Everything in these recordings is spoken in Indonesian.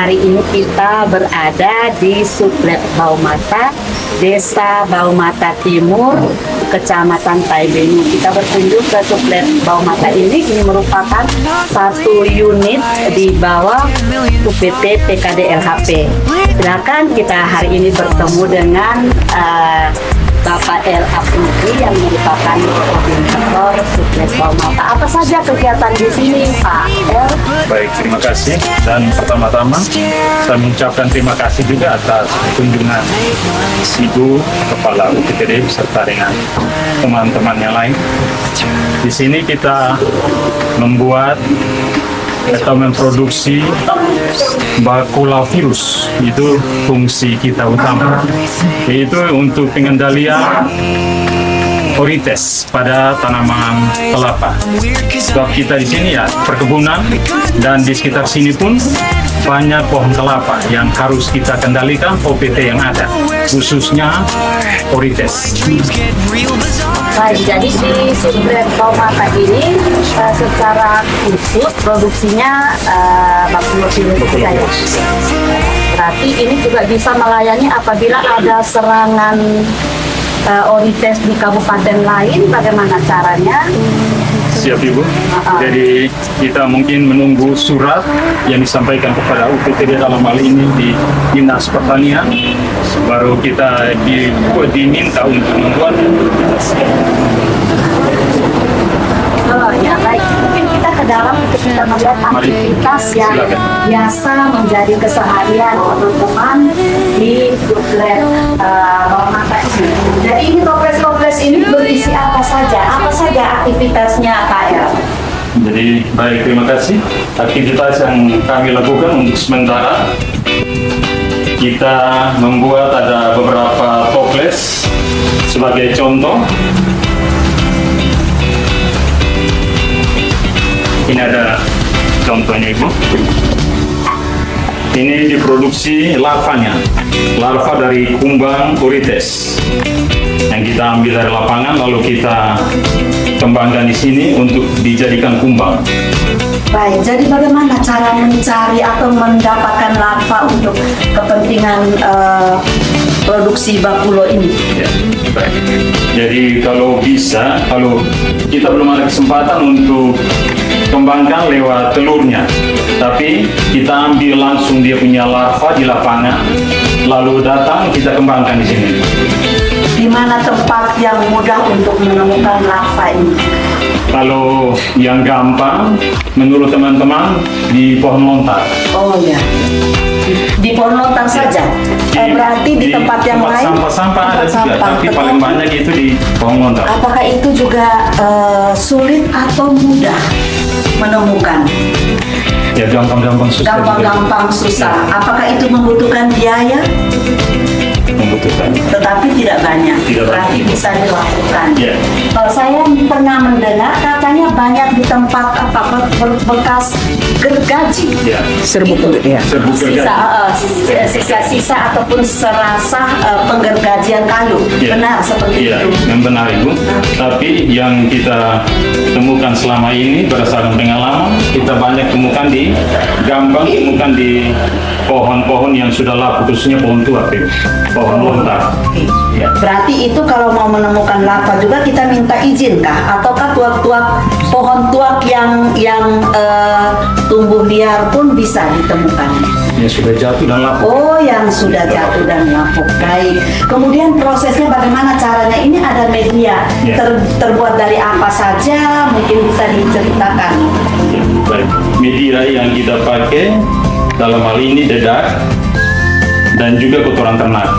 hari ini kita berada di Sublet Baumata, Desa Baumata Timur, Kecamatan Taibenu. Kita berkunjung ke Sublet Baumata ini merupakan satu unit di bawah UPT PKD LHP. Silakan kita hari ini bertemu dengan Bapak El Afnuri yang merupakan koordinator Sublet Baumata. Apa saja kegiatan di sini, Pak El? Baik, terima kasih. Dan pertama-tama saya mengucapkan terima kasih juga atas kunjungan Ibu Kepala UPTD beserta dengan teman-teman yang lain. Di sini kita membuat atau memproduksi bakulavirus. Itu fungsi kita utama, yaitu untuk pengendalian orites pada tanaman kelapa. Sebab kita di sini ya perkebunan, dan di sekitar sini pun banyak pohon kelapa yang harus kita kendalikan OPT yang ada, khususnya orites. Baik, jadi di Sublet Baumata ini secara khusus produksinya bakulavirus itu ya. Berarti ini juga bisa melayani apabila ada serangan orites di kabupaten lain, bagaimana caranya? Siap Ibu. Jadi kita mungkin menunggu surat yang disampaikan kepada UPTD dalam hal ini di Dinas Pertanian, baru kita diminta untuk membuat. Oh ya baik, mungkin kita ke dalam untuk kita melihat aktivitas yang biasa menjadi keseharian teman-teman di Sublet Baumata ini. Jadi ini toples-toples ini berisi apa saja? Apa saja aktivitasnya, Pak El? Jadi baik, terima kasih. Aktivitas yang kami lakukan untuk sementara, kita membuat ada beberapa toples. Sebagai contoh, ini ada contohnya Ibu. Ini diproduksi larvanya, larva dari kumbang orites yang kita ambil dari lapangan, lalu kita kembangkan di sini untuk dijadikan kumbang. Baik, jadi bagaimana cara mencari atau mendapatkan larva untuk kepentingan produksi bakulo ini? Ya, baik. Jadi kalau bisa, kalau kita belum ada kesempatan untuk kembangkan lewat telurnya, tapi kita ambil langsung dia punya larva di lapangan, lalu datang kita kembangkan di sini. Di mana tempat yang mudah untuk menemukan larva ini? Kalau yang gampang, menurut teman-teman, di pohon lontar. Oh ya, di pohon lontar saja. Berarti di tempat yang lain? Sampah-sampah ada juga, tapi paling banyak itu di pohon lontar. Apakah itu juga sulit atau mudah menemukan? Ya gampang-gampang susah. Gampang-gampang susah. Apakah itu membutuhkan biaya? Membutuhkan. Tetapi tidak banyak. Berarti bisa dilakukan. Ya. Saya pernah mendengar katanya banyak di tempat bekas gergaji. Ya. Serbuk ya. Serbuk gergaji. Sisa-sisa ataupun serasa penggergajian kayu. Ya. Benar seperti Ya, itu. yang benar Ibu. Tapi yang kita temukan selama ini berdasarkan pengalaman, kita banyak temukan di temukan di pohon-pohon yang sudah laku, khususnya pohon tua, pohon lontar. Ya. Berarti itu kalau mau menemukan larva juga kita minta izin kah? Ataukah tuak-tuak pohon tuak yang tumbuh liar pun bisa ditemukan? Yang sudah jatuh dan lapuk. Oh, yang sudah jatuh dan lapuk. Baik. Kemudian prosesnya bagaimana caranya? Ini ada media. Ya. Terbuat dari apa saja? Mungkin bisa diceritakan. Ya, baik. Media yang kita pakai dalam hal ini dedak dan juga kotoran ternak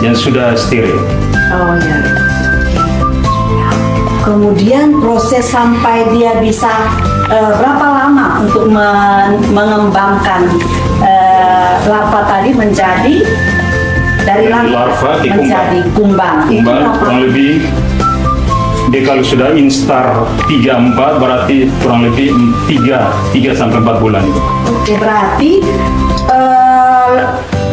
yang sudah steril. Oh ya. Kemudian proses sampai dia bisa berapa lama untuk mengembangkan larva tadi menjadi dari larva menjadi kumbang. Itu Kurang lebih dia kalau sudah instar 3-4 berarti kurang lebih 3 sampai 4 bulan itu. Oke, berarti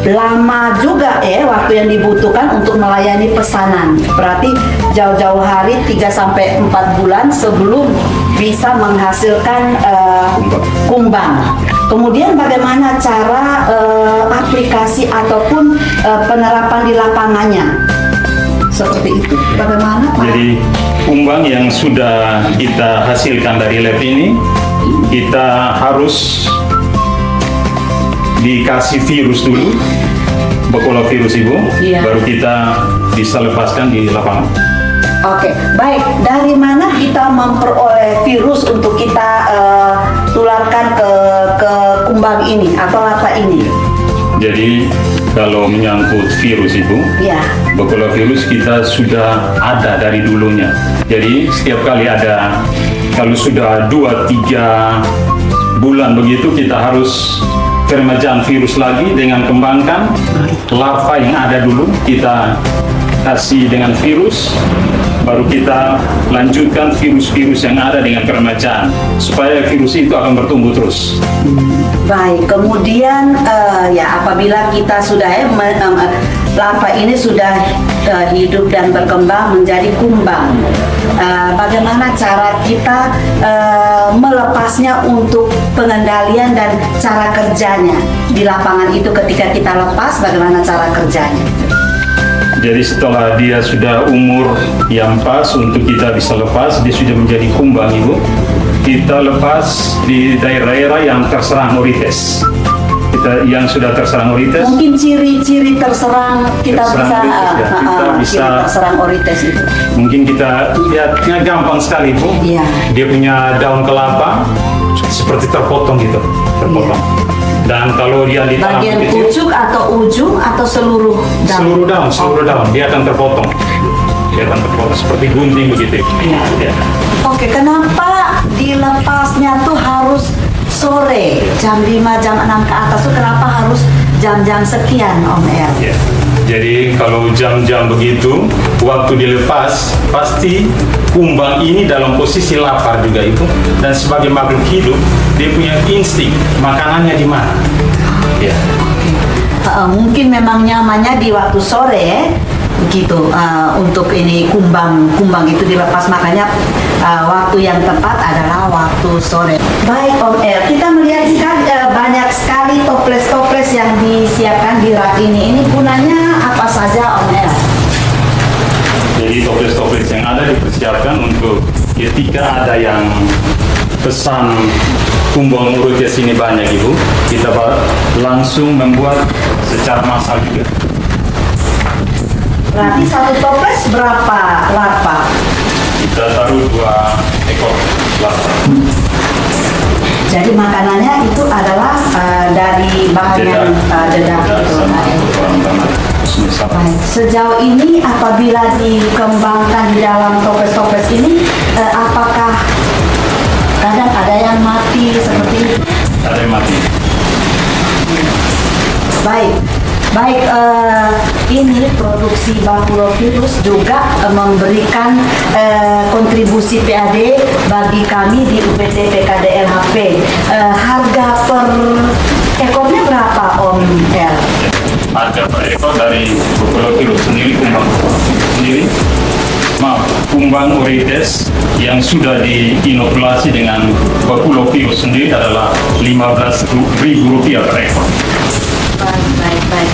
lama juga ya waktu yang dibutuhkan untuk melayani pesanan. Berarti jauh-jauh hari 3 sampai 4 bulan sebelum bisa menghasilkan kumbang. Kemudian bagaimana cara aplikasi ataupun penerapan di lapangannya? Seperti itu. Bagaimana Pak? Jadi kumbang yang sudah kita hasilkan dari lab ini, kita harus dikasih virus dulu, bakulovirus Ibu, Iya. baru kita bisa lepaskan di lapangan. Oke, baik. Dari mana kita memperoleh virus untuk kita tularkan ke kumbang ini atau larva ini? Jadi kalau menyangkut virus Ibu, Ya. bakulovirus kita sudah ada dari dulunya. Jadi setiap kali ada, kalau sudah 2-3 bulan begitu, kita harus peremajaan virus lagi dengan kembangkan larva yang ada dulu, kita kasih dengan virus, baru kita lanjutkan virus-virus yang ada dengan peremajaan supaya virus itu akan bertumbuh terus. Baik, kemudian ya apabila kita sudah larva ini sudah hidup dan berkembang menjadi kumbang, bagaimana cara kita melepasnya untuk pengendalian dan cara kerjanya di lapangan itu ketika kita lepas, bagaimana cara kerjanya? Jadi setelah dia sudah umur yang pas untuk kita bisa lepas, dia sudah menjadi kumbang Ibu, kita lepas di daerah-daerah yang terserang orites. Kita yang sudah terserang orites, Mungkin ciri-ciri terserang kita Terserang bisa, orites, ya. Kita bisa- ciri terserang orites itu. mungkin kita lihatnya gampang sekali Bu. Iya. Dia punya daun kelapa seperti terpotong gitu, terpotong. Dan kalau dia ditanam Bagian kecil, pucuk atau ujung atau seluruh daun? seluruh daun, dia akan terpotong. Dia akan terpotong seperti gunting begitu. Iya. Ya. Oke, kenapa dilepasnya tuh harus sore jam 5 jam 6 ke atas tuh kenapa harus jam-jam sekian Om El? Ya. Jadi kalau jam-jam begitu, waktu dilepas, pasti kumbang ini dalam posisi lapar juga itu. Dan sebagai makhluk hidup, dia punya insting makanannya di mana. Ya. Mungkin memang nyamannya di waktu sore begitu untuk ini kumbang itu dilepas, makanya waktu yang tepat adalah waktu sore. Baik Om El, kita melihat banyak sekali toples-toples yang disiapkan di rak ini. Ini gunanya apa saja Om El? Jadi toples-toples yang ada dipersiapkan untuk ketika ada yang pesan kumbang urites ini banyak Ibu, kita langsung membuat secara massal juga. Berarti satu toples berapa larva? Kita taruh 2 ekor larva. Jadi makanannya itu adalah dari bahan yang dedak itu. sama orang tanah. Baik. Sejauh ini apabila dikembangkan di dalam toples-toples ini, apakah kadang ada yang mati seperti itu? Ada yang mati. Baik, ini produksi bakulovirus juga memberikan kontribusi PAD bagi kami di UPT PKD LHP. Harga per ekornya berapa Om El? Harga per ekor dari bakulovirus sendiri, kumbang urites yang sudah diinokulasi dengan bakulovirus sendiri adalah Rp15.000 per ekor. Baik.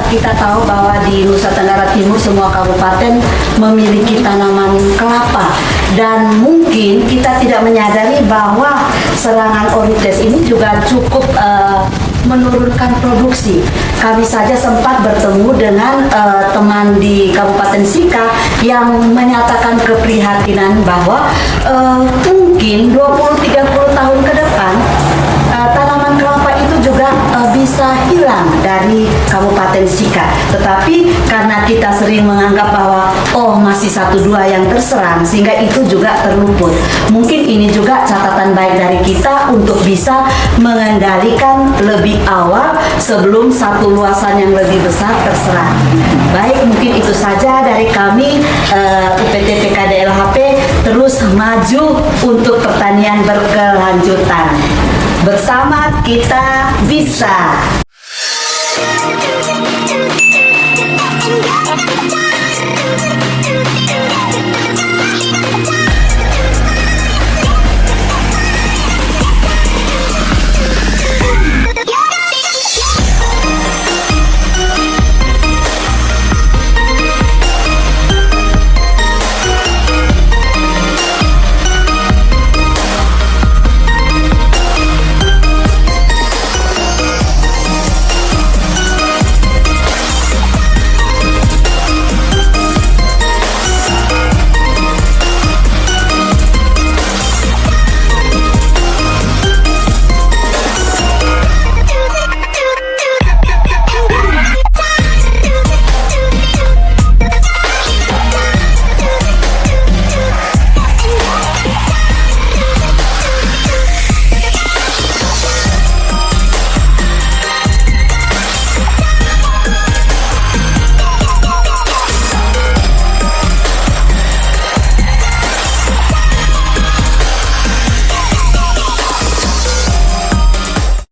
Kita tahu bahwa di Nusa Tenggara Timur semua kabupaten memiliki tanaman kelapa, dan mungkin kita tidak menyadari bahwa serangan orites ini juga cukup menurunkan produksi. Kami saja sempat bertemu dengan teman di Kabupaten Sika yang menyatakan keprihatinan bahwa mungkin 20-30 tahun ke depan tanaman kelapa itu juga bisa hilang dari Kabupaten Sika. Tetapi karena kita sering menganggap bahwa masih 1-2 yang terserang, sehingga itu juga terluput. Mungkin ini juga catatan baik dari kita untuk bisa mengendalikan lebih awal sebelum satu luasan yang lebih besar terserang. Baik, mungkin itu saja dari kami UPT PKD LHP terus maju untuk pertanian berkelanjutan. Bersama kita